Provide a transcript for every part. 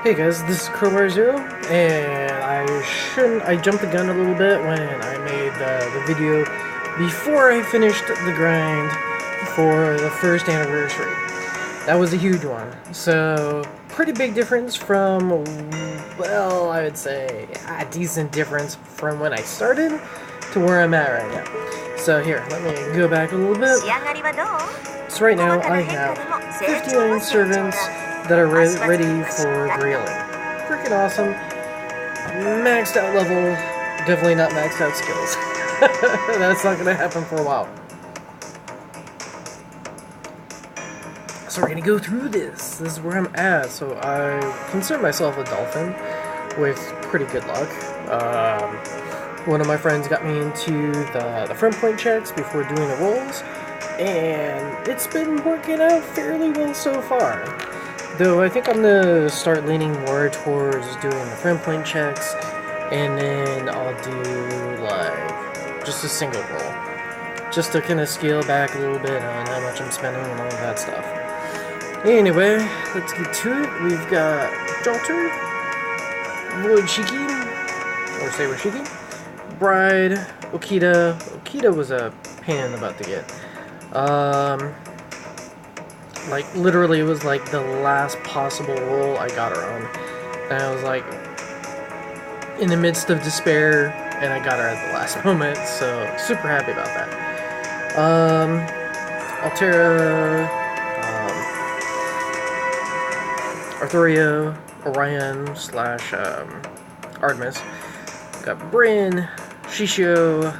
Hey guys, this is Crowbar Zero, and I jumped the gun a little bit when I made the video before I finished the grind for the first anniversary. That was a huge one. So, pretty big difference from, well, I would say a decent difference from when I started to where I'm at right now. So here, let me go back a little bit. So right now I have 59 servants that are ready for grilling. Freaking awesome. Maxed out level, definitely not maxed out skills. That's not gonna happen for a while. So we're gonna go through this. This is where I'm at. So I consider myself a dolphin with pretty good luck. One of my friends got me into the front point checks before doing the rolls, and it's been working out fairly well so far. Though I think I'm gonna start leaning more towards doing the front point checks, and then I'll do like just a single roll, just to kind of scale back a little bit on how much I'm spending and all of that stuff. Anyway, let's get to it. We've got Jalter, Void Shiki, or Saber Shiki, Bride, Okita. Okita was a pain in the butt to get. Like, literally, it was like the last possible roll I got her on. And I was like, in the midst of despair, and I got her at the last moment, so super happy about that. Altera, Arthuria, Orion, slash, Artemis. Got Bryn, Shishio,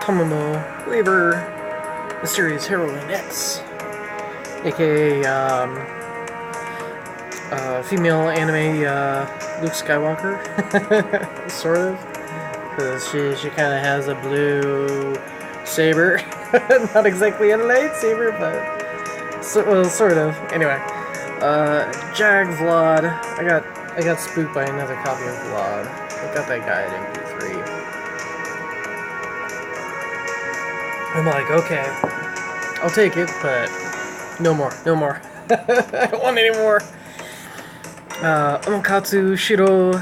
Tomomo, Waver, Mysterious Heroine X, aka female anime Luke Skywalker, sort of, because she kind of has a blue saber, not exactly a lightsaber, but well, sort of. Anyway, Jag Vlad. I got spooked by another copy of Vlad. I got that guy at MP3. I'm like, okay, I'll take it, but no more, no more. I don't want any more. Omokatsu, Shiro,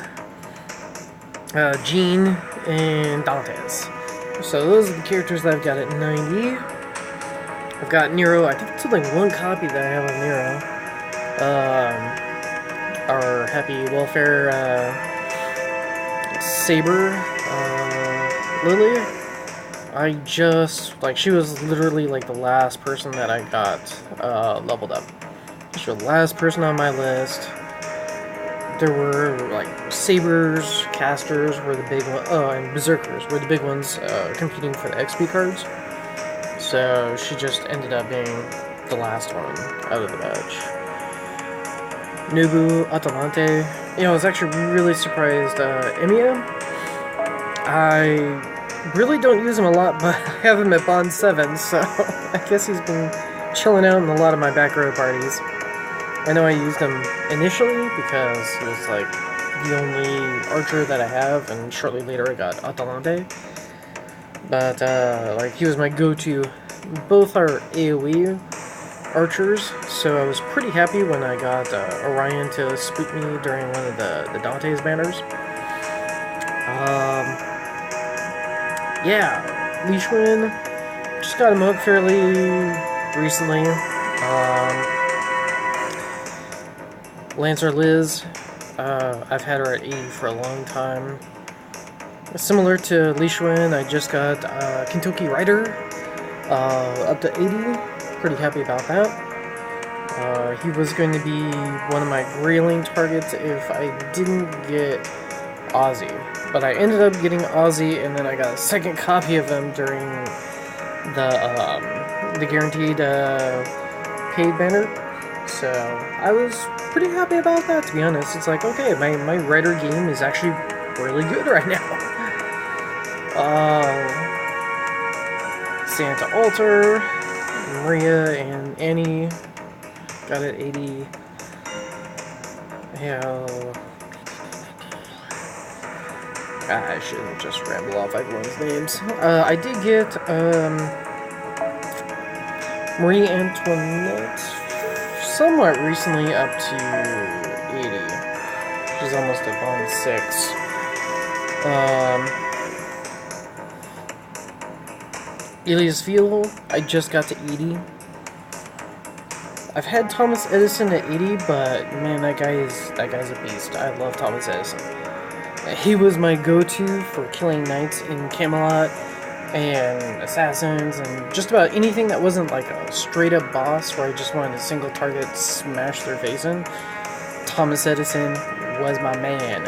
Jean, and Dantes. So those are the characters that I've got at 90. I've got Nero. I think it's only one copy that I have of Nero. Our Happy Welfare Saber, Lily. I just, like, she was literally, like, the last person that I got, leveled up. She was the last person on my list. There were, like, Sabers, Casters were the big ones, and Berserkers were the big ones, competing for the XP cards. So, she just ended up being the last one out of the batch. Nubu, Atalante. You know, I was actually really surprised, Emiya. I really don't use him a lot, but I have him at Bond 7, so I guess he's been chilling out in a lot of my back row parties. I know I used him initially because he was like the only archer that I have, and shortly later I got Atalante. But like, he was my go-to. Both are AoE archers, so I was pretty happy when I got Orion to spook me during one of the Dante's banners. Yeah, Leishwin, just got him up fairly recently. Lancer Liz, I've had her at 80 for a long time. Similar to Leishwin, I just got Kentucky Rider up to 80. Pretty happy about that. He was going to be one of my grailing targets if I didn't get Ozzy. But I ended up getting Ozzy, and then I got a second copy of him during the guaranteed paid banner. So I was pretty happy about that, to be honest. It's like, okay, my Rider game is actually really good right now. Santa Altar, Maria, and Annie got it 80. Hell, I shouldn't just ramble off everyone's names. I did get Marie Antoinette somewhat recently up to 80. she's almost at bond 6. Elias Field, I just got to 80. I've had Thomas Edison at 80, but man, that guy's a beast. I love Thomas Edison. He was my go-to for killing knights in Camelot and assassins and just about anything that wasn't like a straight-up boss where I just wanted a single target smash their face in. Thomas Edison was my man.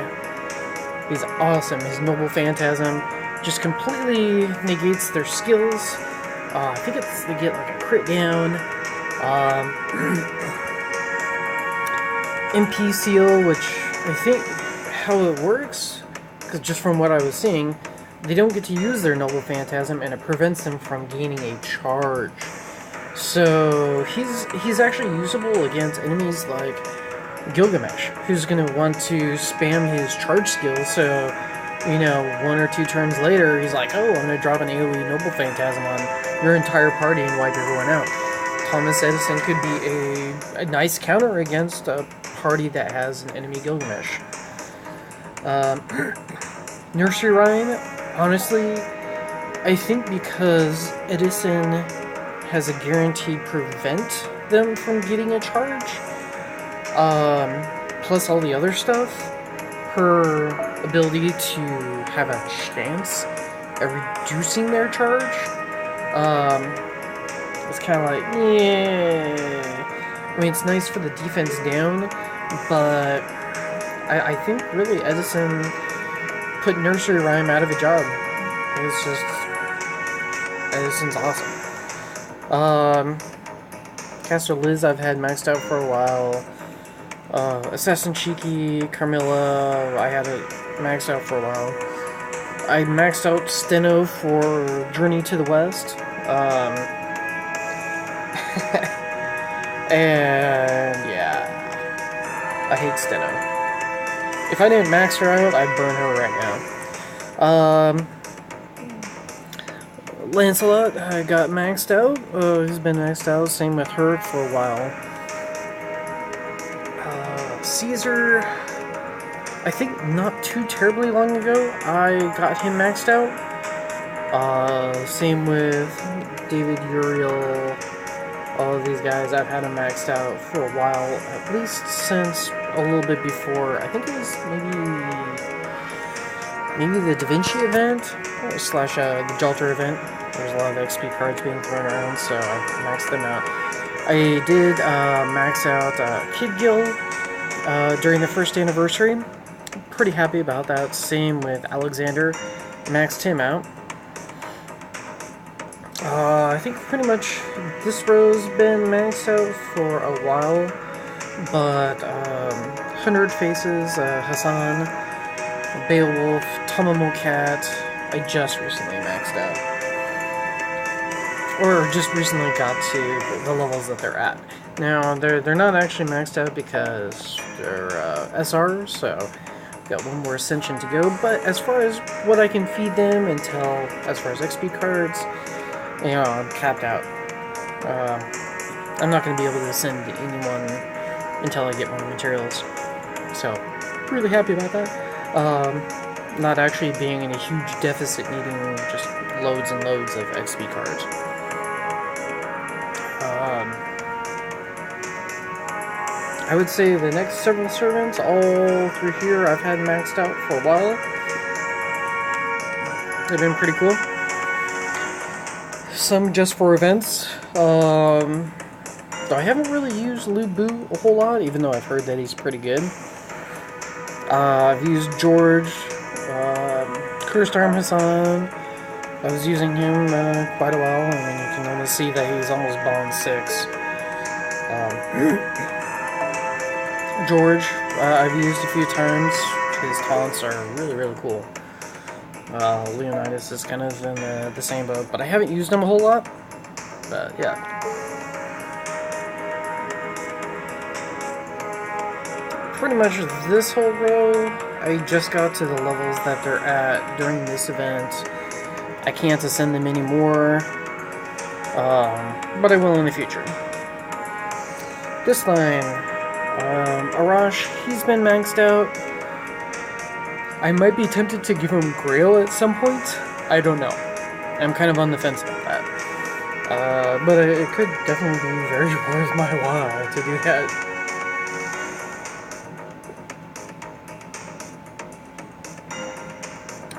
He's awesome. His Noble Phantasm just completely negates their skills. I think they get like a crit down. MP Seal, which I think how it works, because just from what I was seeing, they don't get to use their Noble Phantasm, and it prevents them from gaining a charge. So he's actually usable against enemies like Gilgamesh, who's gonna want to spam his charge skill. So, you know, 1 or 2 turns later, he's like, "Oh, I'm gonna drop an AOE Noble Phantasm on your entire party and wipe everyone out." Thomas Edison could be a nice counter against a party that has an enemy Gilgamesh. Nursery Rhyme, honestly, I think because Edison has a guaranteed prevent them from getting a charge, plus all the other stuff, her ability to have a chance at reducing their charge, it's kind of like, yeah. I mean, it's nice for the defense down, but I think really Edison put Nursery Rhyme out of a job. It's just, Edison's awesome. Caster Liz I've had maxed out for a while. Assassin Cheeky, Carmilla, I had it maxed out for a while. I maxed out Steno for Journey to the West. And yeah, I hate Steno. If I didn't max her out, I'd burn her right now. Lancelot, I got maxed out. He's been maxed out. Same with her for a while. Caesar, I think not too terribly long ago, I got him maxed out. Same with David Uriel. All of these guys, I've had them maxed out for a while, at least since a little bit before. I think it was maybe the Da Vinci event, slash the Jalter event. There's a lot of XP cards being thrown around, so I maxed them out. I did max out Kid Gill during the first anniversary. Pretty happy about that. Same with Alexander. Maxed him out. I think pretty much this row's been maxed out for a while, but 100 Faces, Hassan, Beowulf, Tomomo Cat, I just recently maxed out. Or just recently got to the levels that they're at. Now, they're not actually maxed out because they're SRs, so got one more Ascension to go, but as far as what I can feed them until, as far as XP cards, you know, I'm capped out. I'm not going to be able to send anyone until I get more materials. So, really happy about that. Not actually being in a huge deficit, needing just loads and loads of XP cards. I would say the next several servants, all through here, I've had maxed out for a while. They've been pretty cool. Some just for events. I haven't really used Lu Bu a whole lot, even though I've heard that he's pretty good. I've used George, Cursed Arm Hassan. I was using him quite a while, and you can almost see that he's almost bond 6. George, I've used a few times. His taunts are really, really cool. Leonidas is kind of in the same boat, but I haven't used him a whole lot. But yeah. Pretty much this whole row, I just got to the levels that they're at during this event. I can't ascend them anymore, but I will in the future. This line, Arash, he's been maxed out. I might be tempted to give him Grail at some point. I don't know. I'm kind of on the fence about that. But it could definitely be very worth my while to do that.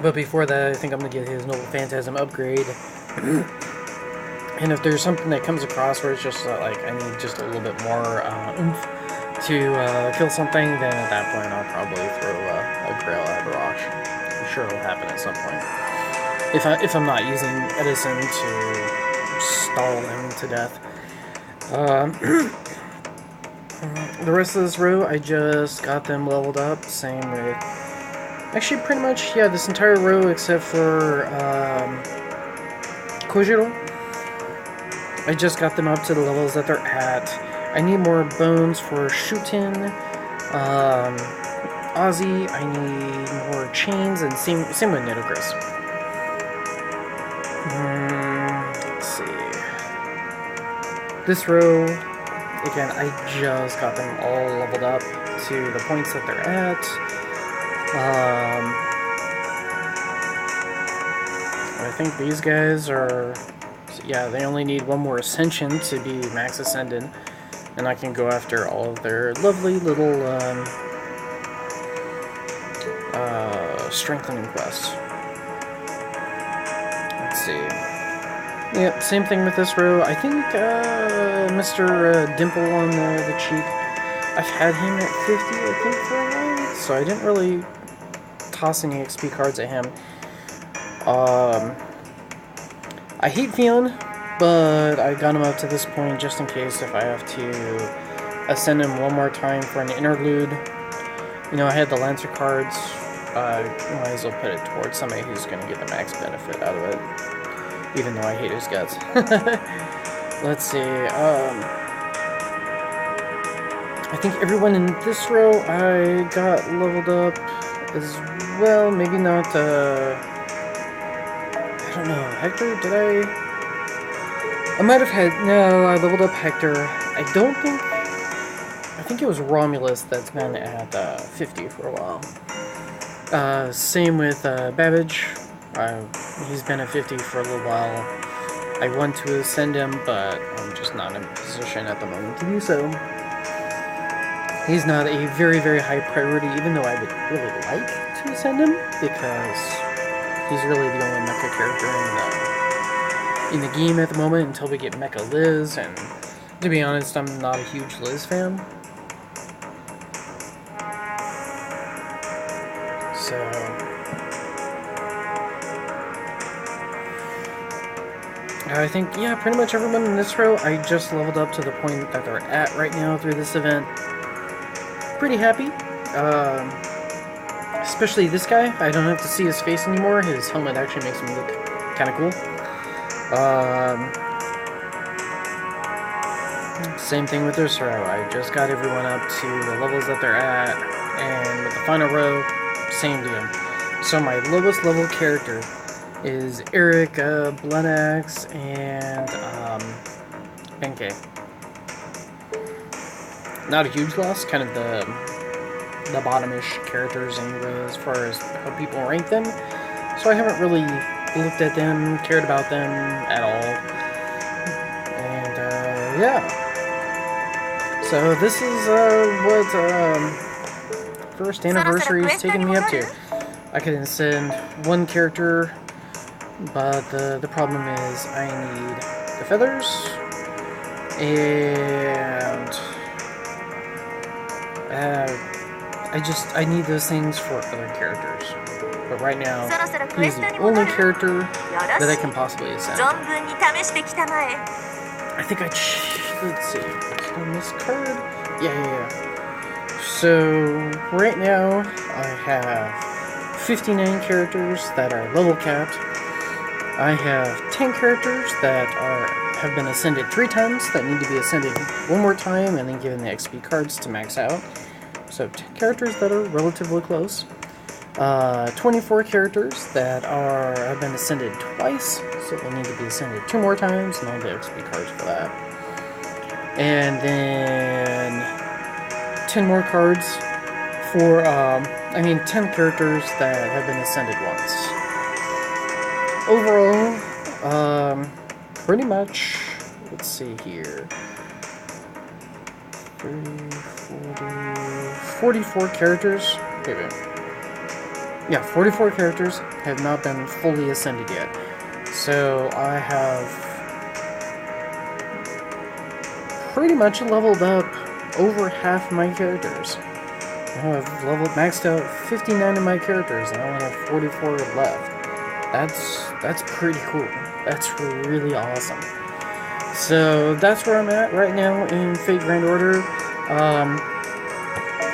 But before that, I think I'm going to get his Noble Phantasm upgrade. And if there's something that comes across where it's just like I need just a little bit more oomph to kill something, then at that point I'll probably throw a Grail at Rosh. I'm sure it'll happen at some point. If I'm not using Edison to stall him to death. The rest of this row, I just got them leveled up. Same with... Actually, pretty much, yeah, this entire row except for Kojiro. I just got them up to the levels that they're at. I need more bones for Shutin. Ozzy, I need more chains, and same with Nitocris. Let's see. This row, again, I just got them all leveled up to the points that they're at. I think these guys are... Yeah, they only need one more Ascension to be Max Ascended, and I can go after all of their lovely little strengthening quests. Let's see. Yep, same thing with this row. I think Mr. Dimple on the cheek, I've had him at 50, I think, for a while, so I didn't really toss any XP cards at him. I hate Fion, but I got him up to this point just in case if I have to ascend him one more time for an interlude. You know, I had the Lancer cards. Might as well put it towards somebody who's going to get the max benefit out of it, even though I hate his guts. Let's see. I think everyone in this row I got leveled up as well. Maybe not. I don't know. Hector? Did I? I might have had... No, I leveled up Hector. I don't think... I think it was Romulus that's been at 50 for a while. Same with Babbage. He's been at 50 for a little while. I want to ascend him, but I'm just not in a position at the moment to do so. He's not a very, very high priority, even though I would really like to ascend him, because he's really the only mecha character in the game at the moment until we get Mecha Liz, and to be honest, I'm not a huge Liz fan. So... I think, yeah, pretty much everyone in this row, I just leveled up to the point that they're at right now through this event. Pretty happy. Especially this guy. I don't have to see his face anymore. His helmet actually makes him look kind of cool. Same thing with this row. I just got everyone up to the levels that they're at, and with the final row, same deal. So my lowest level character is Eric, Blood Axe, and Benkei. Not a huge loss, kind of the bottom-ish characters anyway, as far as how people rank them. So I haven't really looked at them, cared about them at all. And yeah. So this is what first anniversary is taking me up to. I could send one character, but the problem is I need the feathers, and I need those things for other characters. But right now, he's the only character that I can possibly ascend. I think let's see, on this card? Yeah. So, right now, I have 59 characters that are level capped. I have 10 characters that have been ascended 3 times, that need to be ascended one more time, and then given the XP cards to max out. So 10 characters that are relatively close. 24 characters that have been ascended twice, so they need to be ascended 2 more times, and all the XP cards for that. And then 10 more cards for, 10 characters that have been ascended once. Overall, pretty much, let's see here, 30, 40, 44 characters, wait. Yeah, 44 characters have not been fully ascended yet. So I have pretty much leveled up over half my characters. I've maxed out 59 of my characters, and I only have 44 left. That's pretty cool. That's really awesome. So that's where I'm at right now in Fate Grand Order.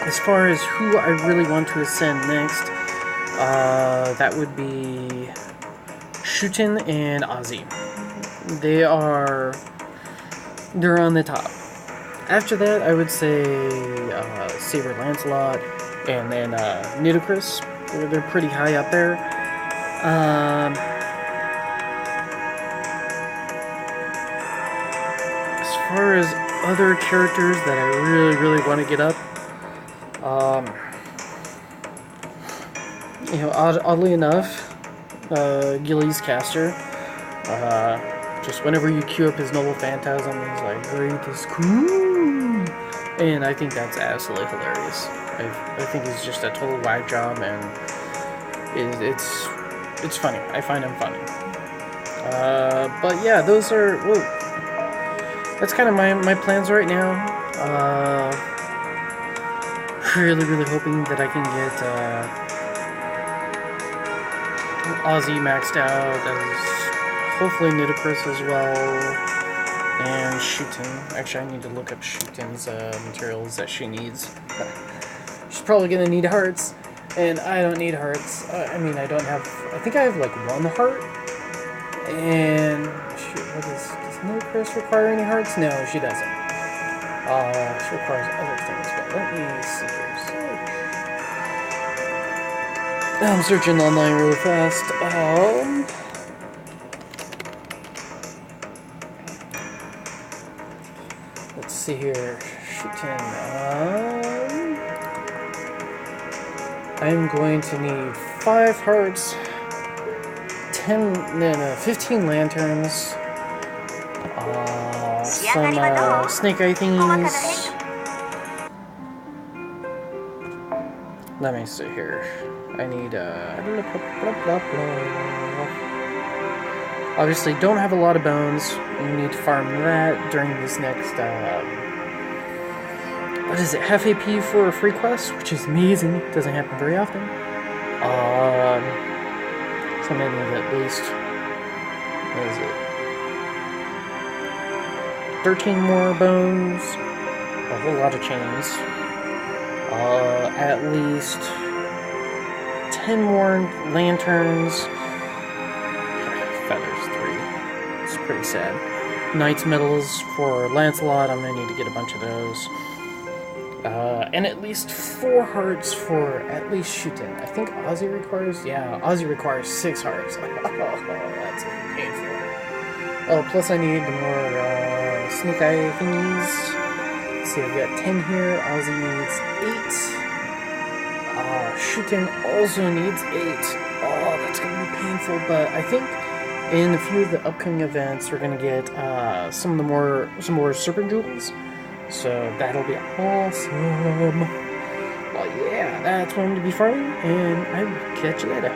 As far as who I really want to ascend next, that would be Shuten and Ozzy. They're on the top. After that, I would say Saber Lancelot, and then Nidocris. They're pretty high up there. As far as other characters that I really want to get up, oddly enough, Gilly's caster. Just whenever you queue up his Noble Phantasm, he's like, "Great, this cool," and I think that's absolutely hilarious. I think he's just a total whack job, and it's funny. I find him funny. But yeah, those are. Whoa, that's kind of my plans right now. Really hoping that I can get Ozzy maxed out, as hopefully Nidocris as well, and Shuten. Actually, I need to look up Shuten's materials that she needs. She's probably gonna need hearts, and I don't need hearts. I think I have like 1 heart, and shoot, does Nidocris require any hearts? No, she doesn't. She requires other things, but let me see here. I'm searching online really fast. Let's see here. Shooting. I'm going to need 5 hearts, 15 lanterns, some snake eye thingies. Let me see here. I need obviously don't have a lot of bones. You need to farm that during this next what is it, half AP for a free quest, which is amazing. Doesn't happen very often. So maybe at least, what is it, 13 more bones, a whole lot of chains, at least 10 more lanterns, feathers 3, it's pretty sad. Knight's medals for Lancelot, I'm gonna need to get a bunch of those. And at least 4 hearts for at least Shuten. I think Ozzy requires, Ozzy requires 6 hearts. Oh, that's painful. Oh, plus I need more snake eye thingies. Let's see, I've got 10 here. Ozzy needs 8. Shuten also needs 8. Oh, that's gonna be painful, but I think in a few of the upcoming events we're gonna get some more serpent jewels. So that'll be awesome. Well, yeah, that's what I'm going to be farming, and I will catch you later.